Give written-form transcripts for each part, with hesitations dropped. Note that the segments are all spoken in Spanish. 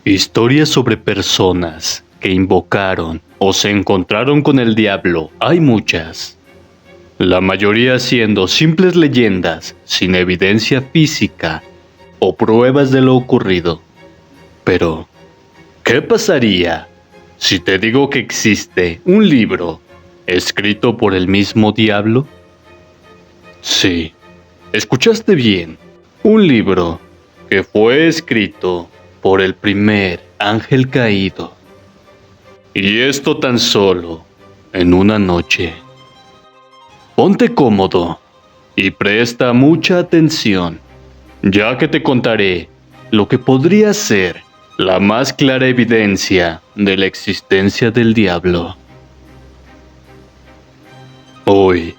Historias sobre personas que invocaron o se encontraron con el diablo hay muchas. La mayoría siendo simples leyendas sin evidencia física o pruebas de lo ocurrido. Pero, ¿qué pasaría si te digo que existe un libro escrito por el mismo diablo? Sí, escuchaste bien. Un libro que fue escrito por el primer ángel caído. Y esto tan solo en una noche. Ponte cómodo y presta mucha atención, ya que te contaré lo que podría ser la más clara evidencia de la existencia del diablo. Hoy,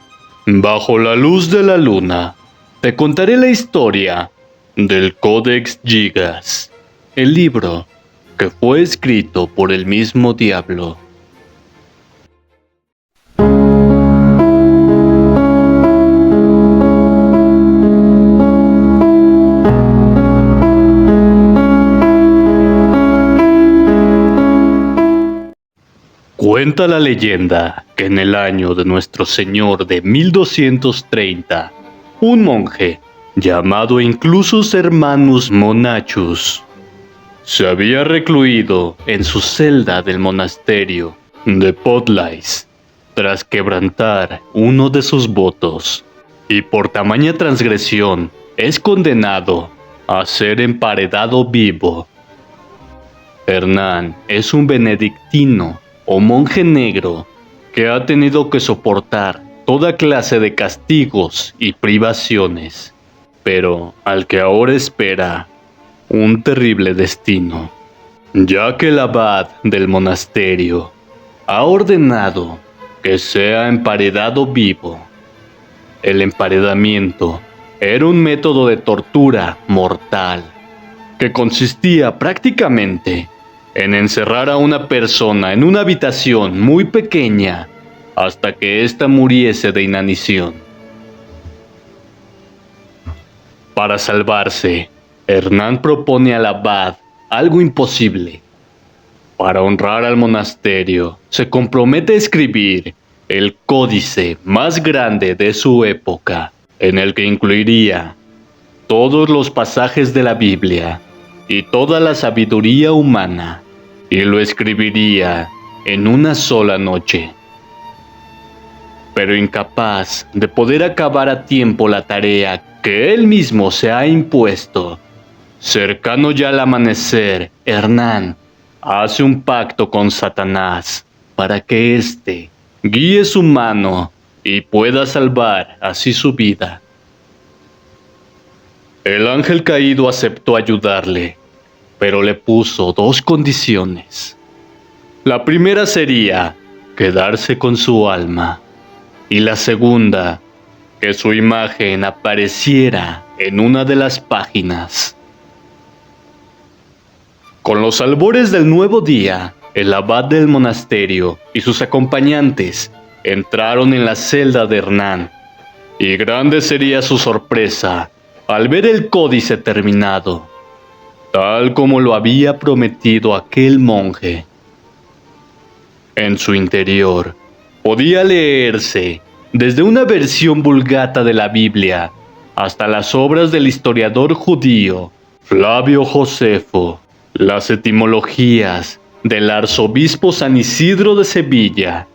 bajo la luz de la luna, te contaré la historia del Codex Gigas, el libro que fue escrito por el mismo diablo. Cuenta la leyenda que en el año de nuestro Señor de 1230, un monje, llamado incluso Hermanus Monachus, se había recluido en su celda del monasterio de Podlais, tras quebrantar uno de sus votos, y por tamaña transgresión es condenado a ser emparedado vivo. Hernán es un benedictino o monje negro que ha tenido que soportar toda clase de castigos y privaciones, pero al que ahora espera un terrible destino, ya que el abad del monasterio ha ordenado que sea emparedado vivo. El emparedamiento era un método de tortura mortal que consistía prácticamente en encerrar a una persona en una habitación muy pequeña hasta que ésta muriese de inanición. Para salvarse, Hernán propone al abad algo imposible. Para honrar al monasterio, se compromete a escribir el códice más grande de su época, en el que incluiría todos los pasajes de la Biblia y toda la sabiduría humana, y lo escribiría en una sola noche. Pero incapaz de poder acabar a tiempo la tarea que él mismo se ha impuesto, cercano ya al amanecer, Hernán hace un pacto con Satanás para que éste guíe su mano y pueda salvar así su vida. El ángel caído aceptó ayudarle, pero le puso dos condiciones. La primera sería quedarse con su alma, y la segunda, que su imagen apareciera en una de las páginas. Con los albores del nuevo día, el abad del monasterio y sus acompañantes entraron en la celda de Hernán, y grande sería su sorpresa al ver el códice terminado, tal como lo había prometido aquel monje. En su interior podía leerse desde una versión vulgata de la Biblia hasta las obras del historiador judío Flavio Josefo, las etimologías del arzobispo San Isidro de Sevilla,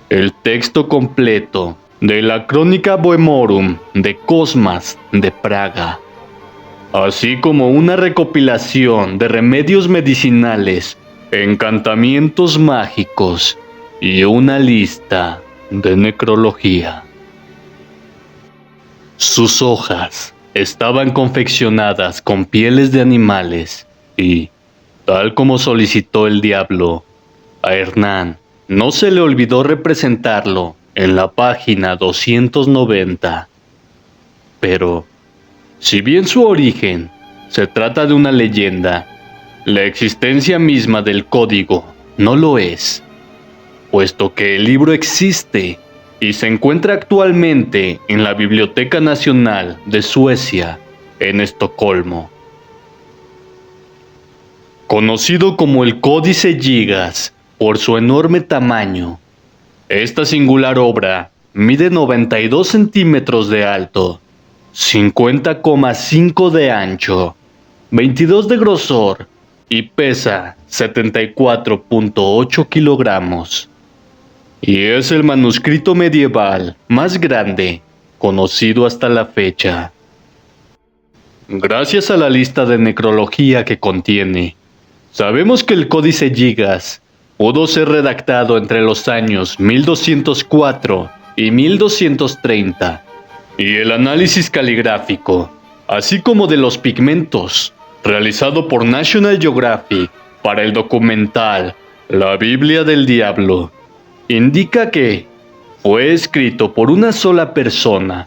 el texto completo de la Crónica Bohemorum de Cosmas de Praga, así como una recopilación de remedios medicinales, encantamientos mágicos y una lista de necrología. Sus hojas estaban confeccionadas con pieles de animales y, tal como solicitó el diablo, a Hernán no se le olvidó representarlo en la página 290. Pero, si bien su origen se trata de una leyenda, la existencia misma del código no lo es, puesto que el libro existe y se encuentra actualmente en la Biblioteca Nacional de Suecia, en Estocolmo. Conocido como el Códice Gigas por su enorme tamaño, esta singular obra mide 92 centímetros de alto, 50,5 de ancho, 22 de grosor y pesa 74,8 kilogramos. Y es el manuscrito medieval más grande conocido hasta la fecha. Gracias a la lista de necrología que contiene, sabemos que el Códice Gigas pudo ser redactado entre los años 1204 y 1230, y el análisis caligráfico, así como de los pigmentos, realizado por National Geographic para el documental La Biblia del Diablo, indica que fue escrito por una sola persona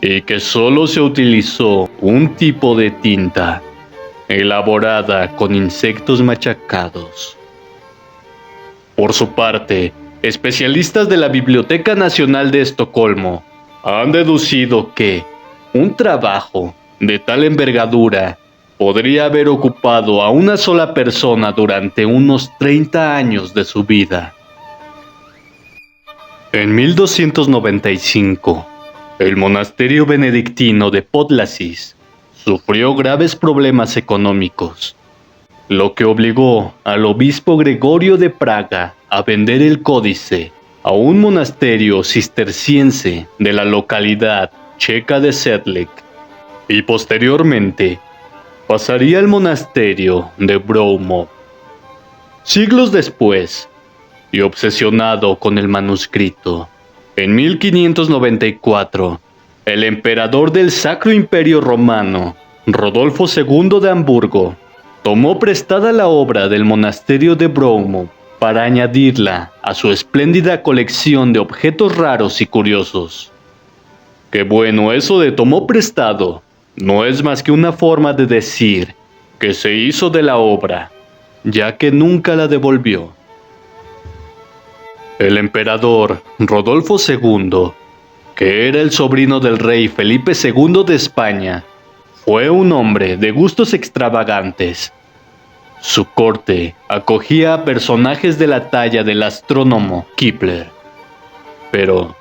y que solo se utilizó un tipo de tinta elaborada con insectos machacados. Por su parte, especialistas de la Biblioteca Nacional de Estocolmo han deducido que un trabajo de tal envergadura podría haber ocupado a una sola persona durante unos 30 años de su vida. En 1295, el monasterio benedictino de Podlasis sufrió graves problemas económicos, lo que obligó al obispo Gregorio de Praga a vender el códice a un monasterio cisterciense de la localidad checa de Sedlec, y posteriormente pasaría al monasterio de Broumov. Siglos después, y obsesionado con el manuscrito, en 1594, el emperador del Sacro Imperio Romano, Rodolfo II de Hamburgo, tomó prestada la obra del monasterio de Broumov para añadirla a su espléndida colección de objetos raros y curiosos. Que bueno, eso de tomó prestado no es más que una forma de decir que se hizo de la obra, ya que nunca la devolvió. El emperador Rodolfo II, que era el sobrino del rey Felipe II de España, fue un hombre de gustos extravagantes. Su corte acogía a personajes de la talla del astrónomo Kepler, pero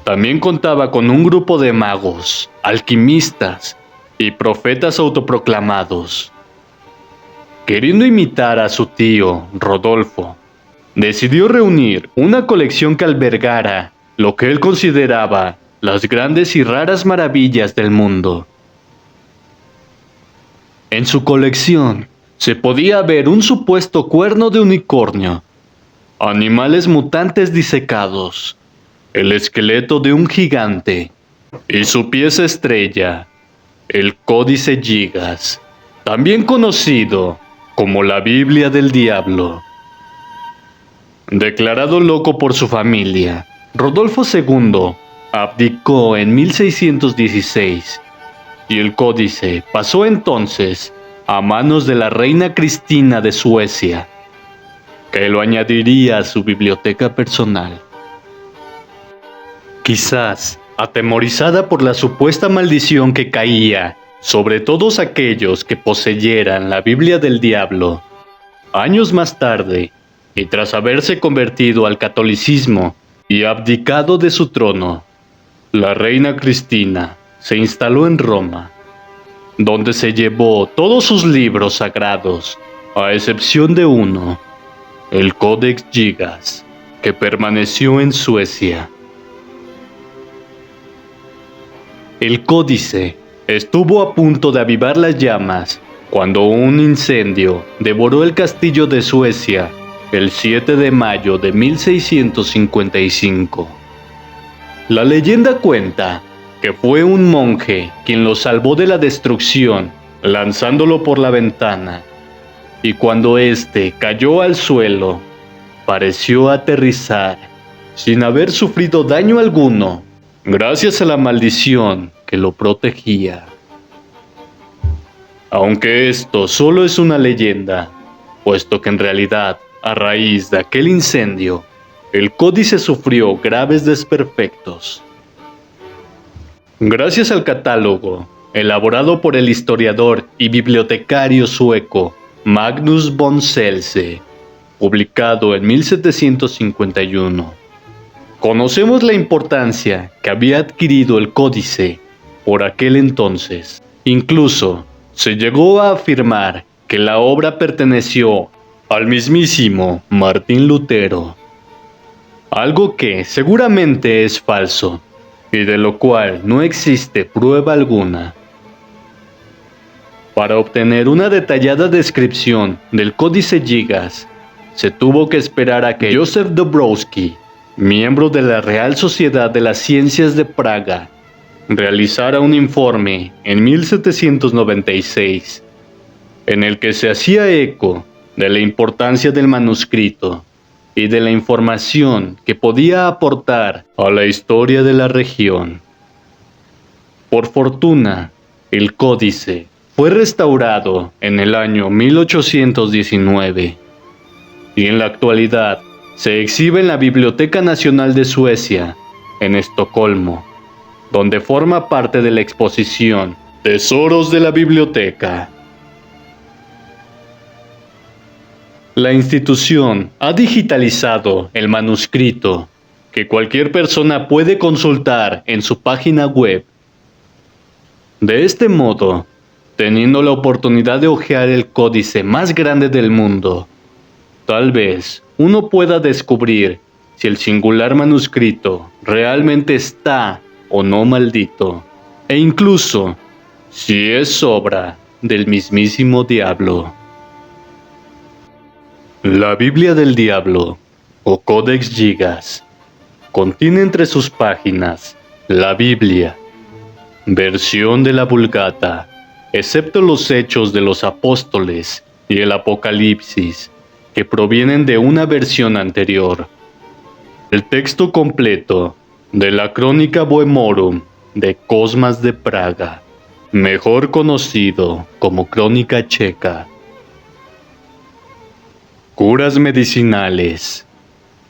también contaba con un grupo de magos, alquimistas y profetas autoproclamados. Queriendo imitar a su tío, Rodolfo, decidió reunir una colección que albergara lo que él consideraba las grandes y raras maravillas del mundo. En su colección se podía ver un supuesto cuerno de unicornio, animales mutantes disecados, el esqueleto de un gigante y su pieza estrella, el Códice Gigas, también conocido como la Biblia del Diablo. Declarado loco por su familia, Rodolfo II abdicó en 1616 y el códice pasó entonces a manos de la reina Cristina de Suecia, que lo añadiría a su biblioteca personal. Quizás atemorizada por la supuesta maldición que caía sobre todos aquellos que poseyeran la Biblia del Diablo, años más tarde, y tras haberse convertido al catolicismo y abdicado de su trono, la reina Cristina se instaló en Roma, donde se llevó todos sus libros sagrados, a excepción de uno, el Codex Gigas, que permaneció en Suecia. El códice estuvo a punto de avivar las llamas cuando un incendio devoró el castillo de Suecia el 7 de mayo de 1655. La leyenda cuenta que fue un monje quien lo salvó de la destrucción lanzándolo por la ventana, y cuando éste cayó al suelo, pareció aterrizar sin haber sufrido daño alguno, gracias a la maldición que lo protegía. Aunque esto solo es una leyenda, puesto que en realidad, a raíz de aquel incendio, el códice sufrió graves desperfectos. Gracias al catálogo, elaborado por el historiador y bibliotecario sueco Magnus von Celce, publicado en 1751. Conocemos la importancia que había adquirido el códice por aquel entonces. Incluso se llegó a afirmar que la obra perteneció al mismísimo Martín Lutero, algo que seguramente es falso y de lo cual no existe prueba alguna. Para obtener una detallada descripción del Códice Gigas, se tuvo que esperar a que Joseph Dobrowski, miembro de la Real Sociedad de las Ciencias de Praga, realizara un informe en 1796, en el que se hacía eco de la importancia del manuscrito y de la información que podía aportar a la historia de la región. Por fortuna, el códice fue restaurado en el año 1819 y en la actualidad se exhibe en la Biblioteca Nacional de Suecia, en Estocolmo, donde forma parte de la exposición Tesoros de la Biblioteca. La institución ha digitalizado el manuscrito, que cualquier persona puede consultar en su página web. De este modo, teniendo la oportunidad de hojear el códice más grande del mundo, tal vez uno pueda descubrir si el singular manuscrito realmente está o no maldito, e incluso si es obra del mismísimo diablo. La Biblia del Diablo, o Codex Gigas, contiene entre sus páginas la Biblia, versión de la Vulgata, excepto los Hechos de los Apóstoles y el Apocalipsis, que provienen de una versión anterior. El texto completo de la Crónica Bohemorum de Cosmas de Praga, mejor conocido como Crónica Checa. Curas medicinales,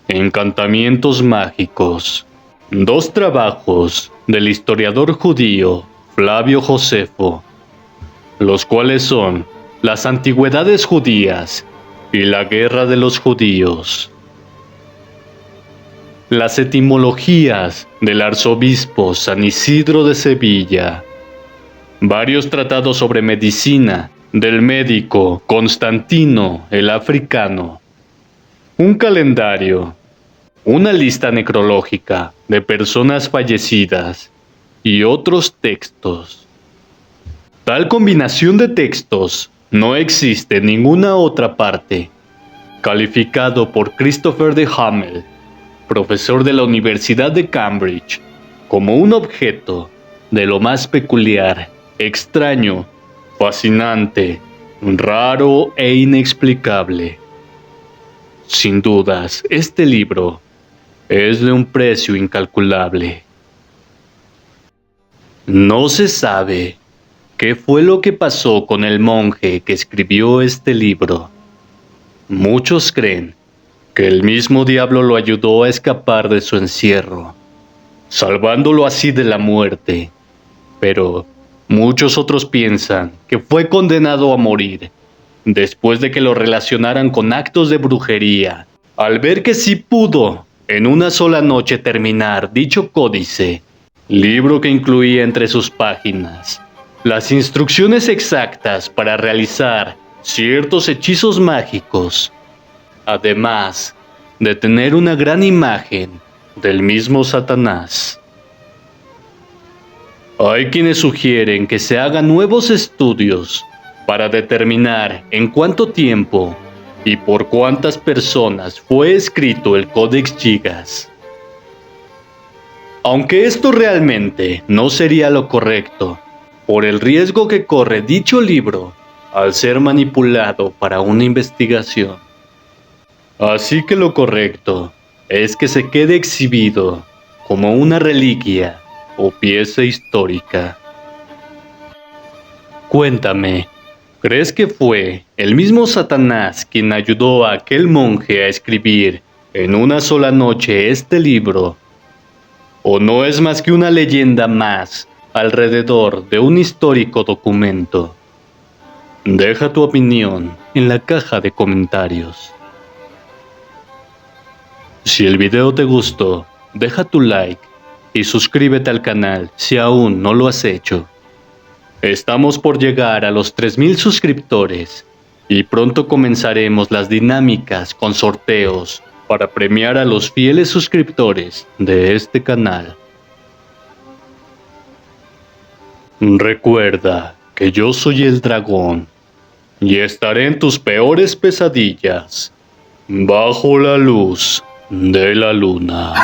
encantamientos mágicos. 2 trabajos del historiador judío Flavio Josefo, los cuales son Las Antigüedades Judías y La Guerra de los Judíos. Las etimologías del arzobispo San Isidro de Sevilla. Varios tratados sobre medicina del médico Constantino el Africano. Un calendario. Una lista necrológica de personas fallecidas y otros textos. Tal combinación de textos no existe en ninguna otra parte. Calificado por Christopher de Hamel, profesor de la Universidad de Cambridge, como un objeto de lo más peculiar, extraño, fascinante, raro e inexplicable. Sin dudas, este libro es de un precio incalculable. No se sabe qué fue lo que pasó con el monje que escribió este libro. Muchos creen que el mismo diablo lo ayudó a escapar de su encierro, salvándolo así de la muerte, pero muchos otros piensan que fue condenado a morir después de que lo relacionaran con actos de brujería, al ver que sí pudo en una sola noche terminar dicho códice, libro que incluía entre sus páginas las instrucciones exactas para realizar ciertos hechizos mágicos, además de tener una gran imagen del mismo Satanás. Hay quienes sugieren que se hagan nuevos estudios para determinar en cuánto tiempo y por cuántas personas fue escrito el Codex Gigas. Aunque esto realmente no sería lo correcto, por el riesgo que corre dicho libro al ser manipulado para una investigación. Así que lo correcto es que se quede exhibido como una reliquia o pieza histórica. Cuéntame, ¿crees que fue el mismo Satanás quien ayudó a aquel monje a escribir en una sola noche este libro? ¿O no es más que una leyenda más alrededor de un histórico documento? Deja tu opinión en la caja de comentarios. Si el video te gustó, deja tu like y suscríbete al canal si aún no lo has hecho. Estamos por llegar a los 3000 suscriptores y pronto comenzaremos las dinámicas con sorteos para premiar a los fieles suscriptores de este canal. Recuerda que yo soy el dragón y estaré en tus peores pesadillas, bajo la luz de la luna.